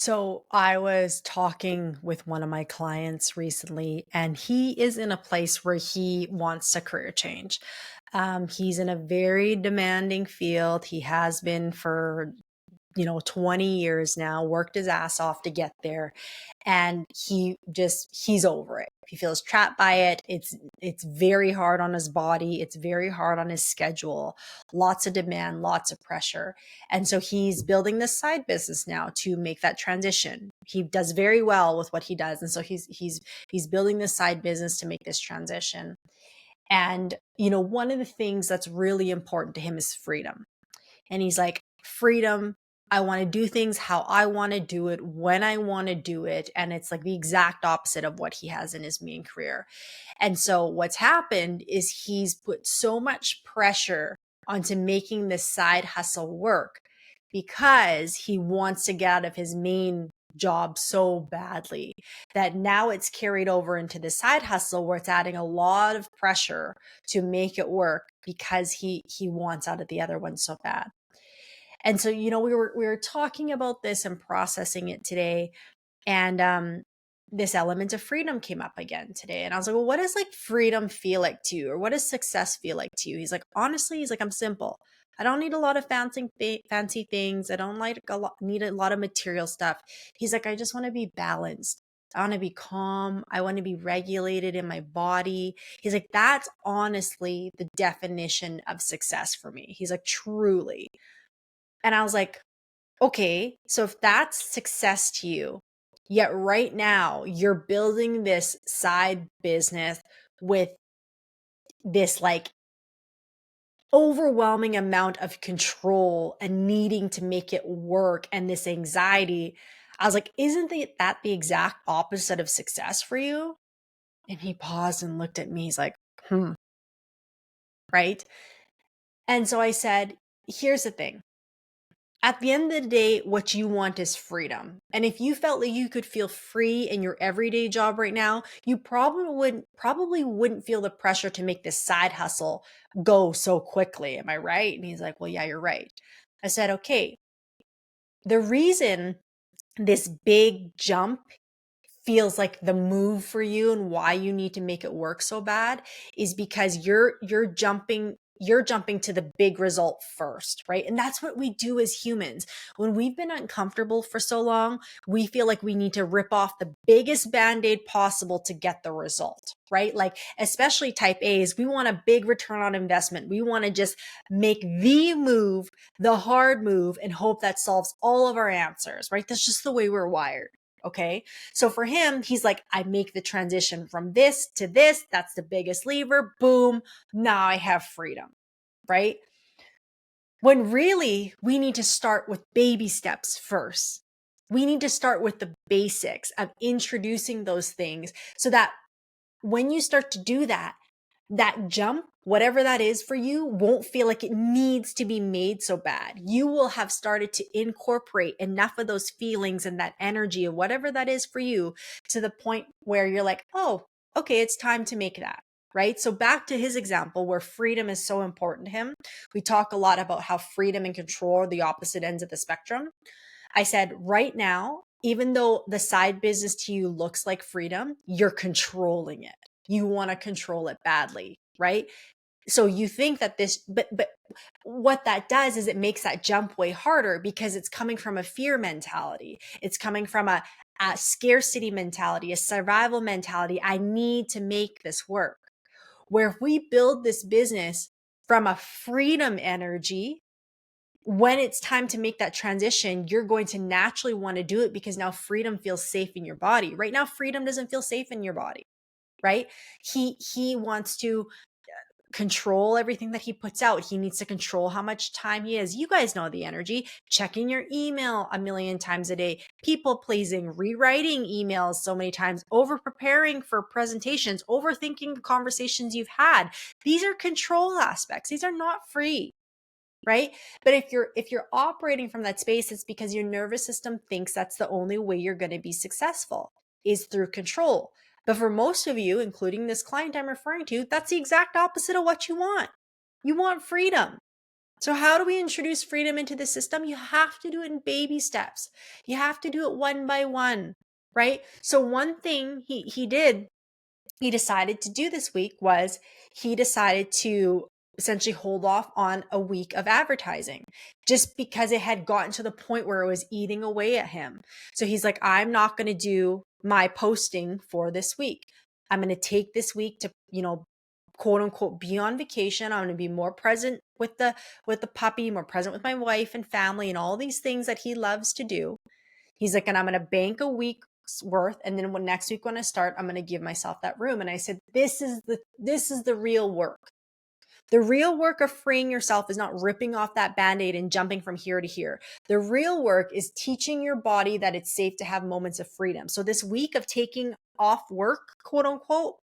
So I was talking with one of my clients recently, and he is in a place where he wants a career change. He's in a very demanding field. He has been for 20 years now, worked his ass off to get there. And he's over it. He feels trapped by it. It's very hard on his body. It's very hard on his schedule. Lots of demand, lots of pressure. And so he's building this side business now to make that transition. He does very well with what he does. And so he's building this side business to make this transition. And one of the things that's really important to him is freedom. And he's like, freedom. I want to do things how I want to do it, when I want to do it. And it's like the exact opposite of what he has in his main career. And so what's happened is he's put so much pressure onto making this side hustle work because he wants to get out of his main job so badly that now it's carried over into the side hustle where it's adding a lot of pressure to make it work because he wants out of the other one so bad. And so, we were talking about this and processing it today. And this element of freedom came up again today. And I was like, well, what does like freedom feel like to you? Or what does success feel like to you? He's like, honestly, I'm simple. I don't need a lot of fancy things. I don't need a lot of material stuff. He's like, I just want to be balanced. I want to be calm. I want to be regulated in my body. He's like, that's honestly the definition of success for me. He's like, truly. And I was like, okay, so if that's success to you, yet right now you're building this side business with this like overwhelming amount of control and needing to make it work and this anxiety, I was like, isn't that the exact opposite of success for you? And he paused and looked at me. He's like, right? And so I said, here's the thing. At the end of the day, what you want is freedom. And if you felt like you could feel free in your everyday job right now, you probably wouldn't feel the pressure to make this side hustle go so quickly. Am I right? And he's like, well, yeah, you're right. I said, okay, the reason this big jump feels like the move for you and why you need to make it work so bad is because you're jumping to the big result first, right? And that's what we do as humans. When we've been uncomfortable for so long, we feel like we need to rip off the biggest band-aid possible to get the result, right? Like especially type A's, we want a big return on investment. We want to just make the move, the hard move, and hope that solves all of our answers, right? That's just the way we're wired. Okay. So for him, he's like, I make the transition from this to this. That's the biggest lever. Boom. Now I have freedom. Right. When really we need to start with baby steps first. We need to start with the basics of introducing those things so that when you start to do that, that jump, whatever that is for you, won't feel like it needs to be made so bad. You will have started to incorporate enough of those feelings and that energy of whatever that is for you to the point where you're like, oh, okay, it's time to make that. Right. So back to his example where freedom is so important to him. We talk a lot about how freedom and control are the opposite ends of the spectrum. I said, right now, even though the side business to you looks like freedom, you're controlling it. You want to control it badly, right? So you think that but what that does is it makes that jump way harder because it's coming from a fear mentality. It's coming from a scarcity mentality, a survival mentality. I need to make this work. Where if we build this business from a freedom energy, when it's time to make that transition, you're going to naturally want to do it because now freedom feels safe in your body. Right now, freedom doesn't feel safe in your body, right? He wants to control everything that he puts out. He needs to control how much time he has. You guys know the energy, checking your email a million times a day, people pleasing, rewriting emails so many times, over preparing for presentations, overthinking the conversations you've had. These are control aspects. These are not free. Right? But if you're operating from that space, it's because your nervous system thinks that's the only way you're going to be successful is through control. But for most of you, including this client I'm referring to, that's the exact opposite of what you want. You want freedom. So how do we introduce freedom into the system? You have to do it in baby steps. You have to do it one by one, right? So one thing he decided to do this week was he decided to essentially hold off on a week of advertising just because it had gotten to the point where it was eating away at him. So he's like, I'm not going to do my posting for this week. I'm going to take this week to, quote unquote, be on vacation. I'm going to be more present with the puppy, more present with my wife and family and all these things that he loves to do. He's like, and I'm going to bank a week's worth. And then when next week, when I start, I'm going to give myself that room. And I said, this is the real work. The real work of freeing yourself is not ripping off that Band-Aid and jumping from here to here. The real work is teaching your body that it's safe to have moments of freedom. So this week of taking off work, quote unquote,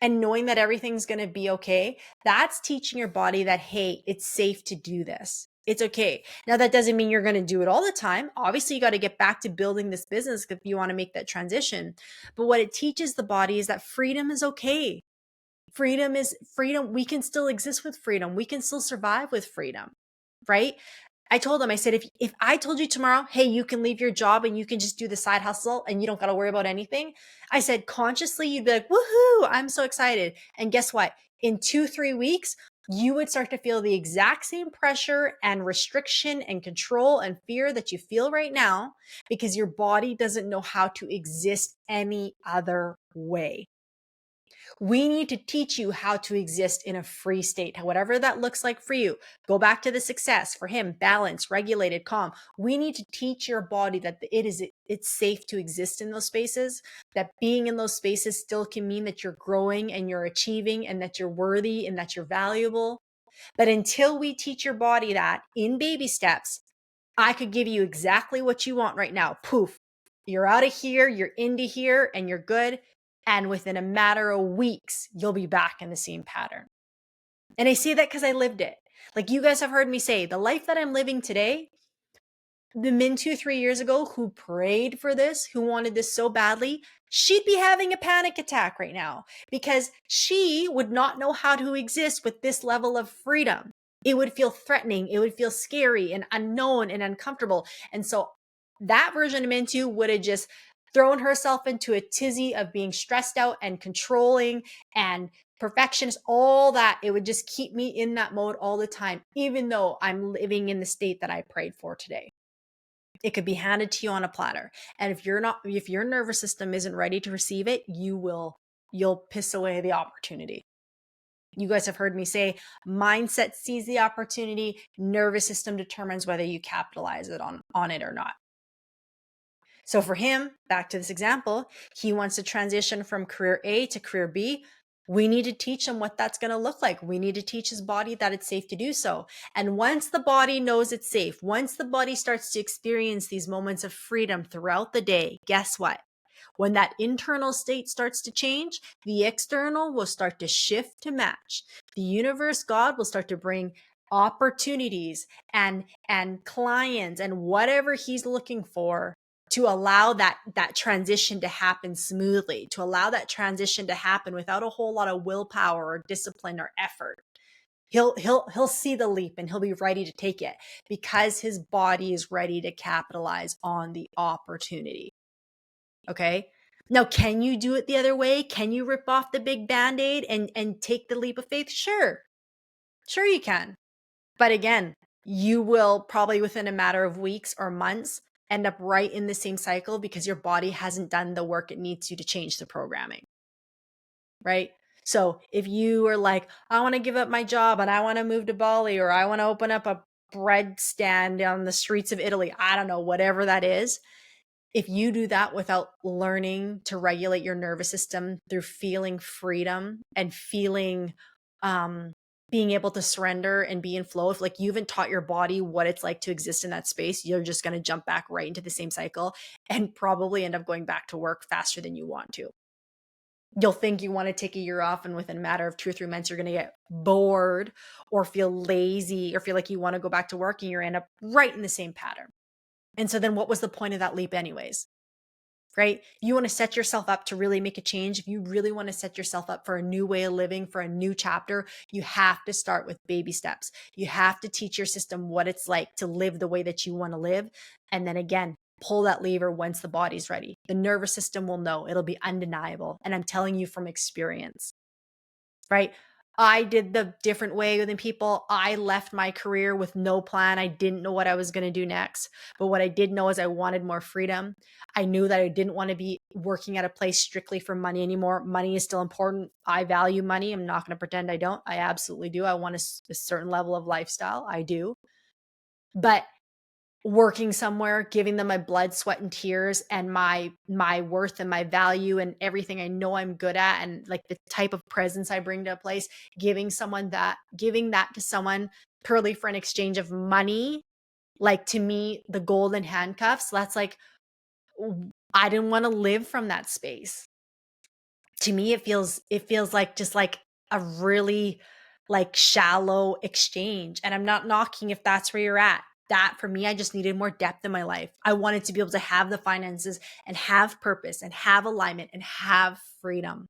and knowing that everything's going to be okay, that's teaching your body that, hey, it's safe to do this. It's okay. Now, that doesn't mean you're going to do it all the time. Obviously, you got to get back to building this business if you want to make that transition. But what it teaches the body is that freedom is okay. Freedom is freedom. We can still exist with freedom. We can still survive with freedom, right? I told him, I said, if I told you tomorrow, hey, you can leave your job and you can just do the side hustle and you don't got to worry about anything. I said, consciously, you'd be like, woohoo, I'm so excited. And guess what? In 2-3 weeks, you would start to feel the exact same pressure and restriction and control and fear that you feel right now because your body doesn't know how to exist any other way. We need to teach you how to exist in a free state, whatever that looks like for you. Go back to the success for him, balanced, regulated, calm. We need to teach your body that it's safe to exist in those spaces, that being in those spaces still can mean that you're growing and you're achieving and that you're worthy and that you're valuable. But until we teach your body that in baby steps, I could give you exactly what you want right now. Poof, you're out of here, you're into here, and you're good. And within a matter of weeks, you'll be back in the same pattern. And I say that because I lived it. Like you guys have heard me say, the life that I'm living today, the Minh-Thu 3 years ago who prayed for this, who wanted this so badly, she'd be having a panic attack right now because she would not know how to exist with this level of freedom. It would feel threatening. It would feel scary and unknown and uncomfortable. And so that version of Minh-Thu would have just thrown herself into a tizzy of being stressed out and controlling and perfectionist, all that. It would just keep me in that mode all the time, even though I'm living in the state that I prayed for today. It could be handed to you on a platter. And if your nervous system isn't ready to receive it, you'll piss away the opportunity. You guys have heard me say mindset sees the opportunity, nervous system determines whether you capitalize it on it or not. So for him, back to this example, he wants to transition from career A to career B. We need to teach him what that's going to look like. We need to teach his body that it's safe to do so. And once the body knows it's safe, once the body starts to experience these moments of freedom throughout the day, guess what? When that internal state starts to change, the external will start to shift to match. The universe, God, will start to bring opportunities and clients and whatever he's looking for to allow that transition to happen smoothly, to allow that transition to happen without a whole lot of willpower or discipline or effort. He'll see the leap and he'll be ready to take it because his body is ready to capitalize on the opportunity. Okay. Now, can you do it the other way? Can you rip off the big Band-Aid and take the leap of faith? Sure. Sure you can. But again, you will probably within a matter of weeks or months end up right in the same cycle because your body hasn't done the work it needs to change the programming. Right? So if you are like, I want to give up my job and I want to move to Bali, or I want to open up a bread stand on the streets of Italy, I don't know, whatever that is. If you do that without learning to regulate your nervous system through feeling freedom and feeling being able to surrender and be in flow, if like you haven't taught your body what it's like to exist in that space, you're just going to jump back right into the same cycle and probably end up going back to work faster than you want to. You'll think you want to take a year off, and within a matter of 2 or 3 months, you're going to get bored or feel lazy or feel like you want to go back to work, and you're end up right in the same pattern. And so then what was the point of that leap anyways? right? You want to set yourself up to really make a change. If you really want to set yourself up for a new way of living, for a new chapter, you have to start with baby steps. You have to teach your system what it's like to live the way that you want to live. And then again, pull that lever once the body's ready. The nervous system will know. It'll be undeniable. And I'm telling you from experience, right? I did the different way than people. I left my career with no plan. I didn't know what I was going to do next. But what I did know is I wanted more freedom. I knew that I didn't want to be working at a place strictly for money anymore. Money is still important. I value money. I'm not going to pretend I don't. I absolutely do. I want a certain level of lifestyle. I do. But working somewhere, giving them my blood, sweat, and tears, and my worth and my value and everything I know I'm good at, and like the type of presence I bring to a place, giving that to someone purely for an exchange of money, like to me, the golden handcuffs, that's like, I didn't want to live from that space. To me, it feels like just like a really like shallow exchange. And I'm not knocking if that's where you're at. That for me, I just needed more depth in my life. I wanted to be able to have the finances and have purpose and have alignment and have freedom.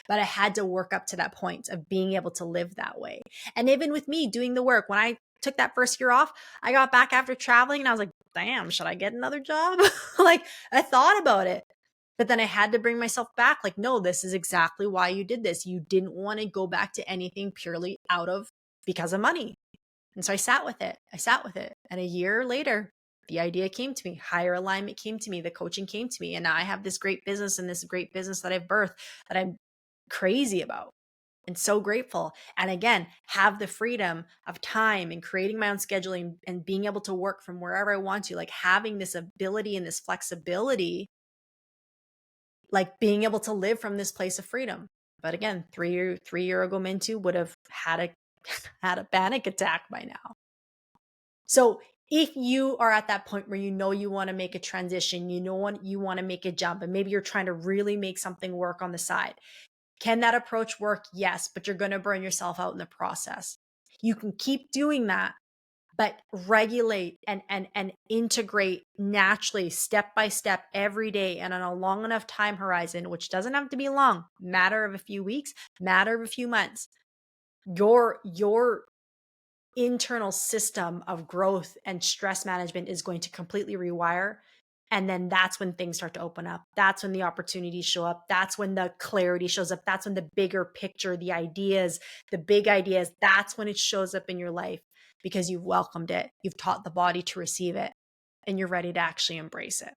But I had to work up to that point of being able to live that way. And even with me doing the work, when I took that first year off, I got back after traveling and I was like, damn, should I get another job? Like I thought about it. But then I had to bring myself back. Like, no, this is exactly why you did this. You didn't want to go back to anything purely because of money. And so I sat with it. And a year later, the idea came to me. Higher alignment came to me. The coaching came to me. And now I have this great business that I've birthed that I'm crazy about and so grateful. And again, have the freedom of time and creating my own scheduling and being able to work from wherever I want to, like having this ability and this flexibility, like being able to live from this place of freedom. But again, three year ago, Minh-Thu would have had a had a panic attack by now. So if you are at that point where you know you want to make a transition, you want to make a jump, and maybe you're trying to really make something work on the side, can that approach work? Yes, but you're going to burn yourself out in the process. You can keep doing that, but regulate and integrate naturally, step by step, every day, and on a long enough time horizon, which doesn't have to be long, matter of a few weeks, matter of a few months. Your internal system of growth and stress management is going to completely rewire. And then that's when things start to open up. That's when the opportunities show up. That's when the clarity shows up. That's when the bigger picture, the ideas, the big ideas, that's when it shows up in your life because you've welcomed it. You've taught the body to receive it and you're ready to actually embrace it.